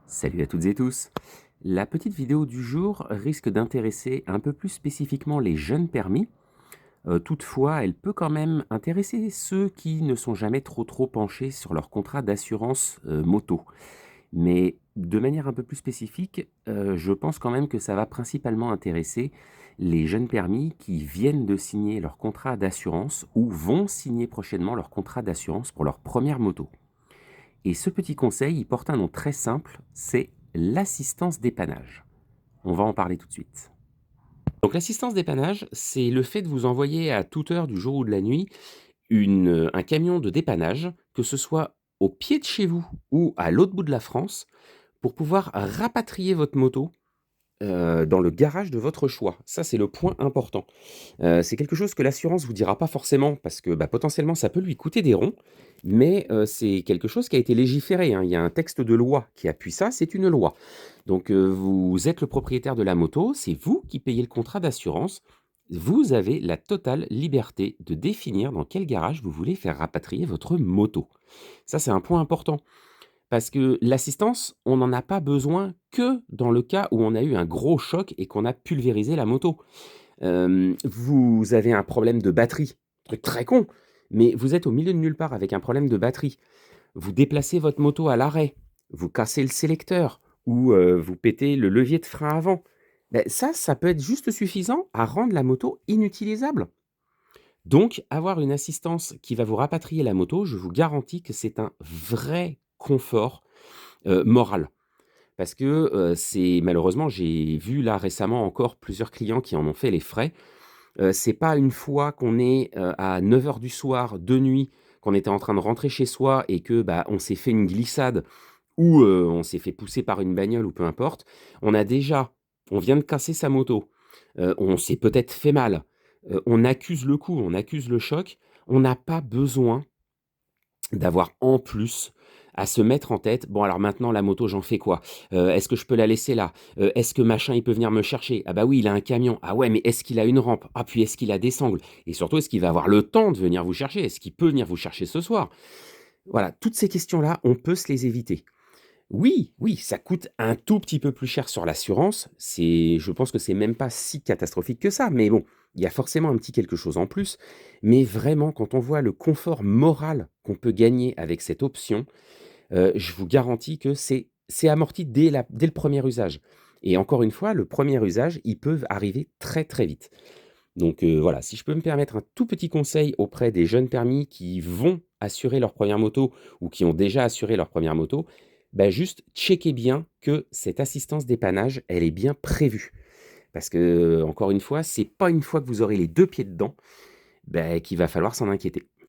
Salut à toutes et tous. La petite vidéo du jour risque d'intéresser un peu plus spécifiquement les jeunes permis. Toutefois, elle peut quand même intéresser ceux qui ne sont jamais trop penchés sur leur contrat d'assurance moto. Mais de manière un peu plus spécifique, je pense quand même que ça va principalement intéresser les jeunes permis qui viennent de signer leur contrat d'assurance ou vont signer prochainement leur contrat d'assurance pour leur première moto. Et ce petit conseil, il porte un nom très simple, c'est l'assistance dépannage. On va en parler tout de suite. Donc l'assistance dépannage, c'est le fait de vous envoyer à toute heure du jour ou de la nuit un camion de dépannage, que ce soit au pied de chez vous ou à l'autre bout de la France, pour pouvoir rapatrier votre moto dans le garage de votre choix. Ça, c'est le point important. C'est quelque chose que l'assurance vous dira pas forcément parce que, bah, potentiellement, ça peut lui coûter des ronds, mais c'est quelque chose qui a été légiféré, hein. Il y a un texte de loi qui appuie ça, c'est une loi. Donc vous êtes le propriétaire de la moto, c'est vous qui payez le contrat d'assurance. Vous avez la totale liberté de définir dans quel garage vous voulez faire rapatrier votre moto. Ça, c'est un point important. Parce que l'assistance, on n'en a pas besoin que dans le cas où on a eu un gros choc et qu'on a pulvérisé la moto. Vous avez un problème de batterie, truc très con, mais vous êtes au milieu de nulle part avec un problème de batterie. Vous déplacez votre moto à l'arrêt, vous cassez le sélecteur ou vous pétez le levier de frein avant. Beh, ça peut être juste suffisant à rendre la moto inutilisable. Donc avoir une assistance qui va vous rapatrier la moto, je vous garantis que c'est un vrai confort, moral. Parce que, c'est malheureusement, j'ai vu là récemment encore plusieurs clients qui en ont fait les frais. C'est pas une fois qu'on est, à 9 heures du soir, de nuit, qu'on était en train de rentrer chez soi et que, bah, on s'est fait une glissade ou, on s'est fait pousser par une bagnole ou peu importe. On vient de casser sa moto, on s'est peut-être fait mal, on accuse le coup, on accuse le choc. On n'a pas besoin d'avoir en plus à se mettre en tête: «Bon alors maintenant la moto j'en fais quoi? Est-ce que je peux la laisser là? Est-ce que machin il peut venir me chercher? Ah bah oui il a un camion. Ah ouais mais est-ce qu'il a une rampe? Ah puis est-ce qu'il a des sangles? Et surtout est-ce qu'il va avoir le temps de venir vous chercher? Est-ce qu'il peut venir vous chercher ce soir?» Voilà, toutes ces questions-là, on peut se les éviter. Oui, oui, ça coûte un tout petit peu plus cher sur l'assurance. Je pense que c'est même pas si catastrophique que ça, mais bon, il y a forcément un petit quelque chose en plus. Mais vraiment, quand on voit le confort moral qu'on peut gagner avec cette option, je vous garantis que c'est amorti dès le premier usage. Et encore une fois, le premier usage, il peut arriver très, très vite. Donc voilà, si je peux me permettre un tout petit conseil auprès des jeunes permis qui vont assurer leur première moto ou qui ont déjà assuré leur première moto, bah, juste checkez bien que cette assistance dépannage, elle est bien prévue. Parce que, encore une fois, c'est pas une fois que vous aurez les 2 pieds dedans, qu'il va falloir s'en inquiéter.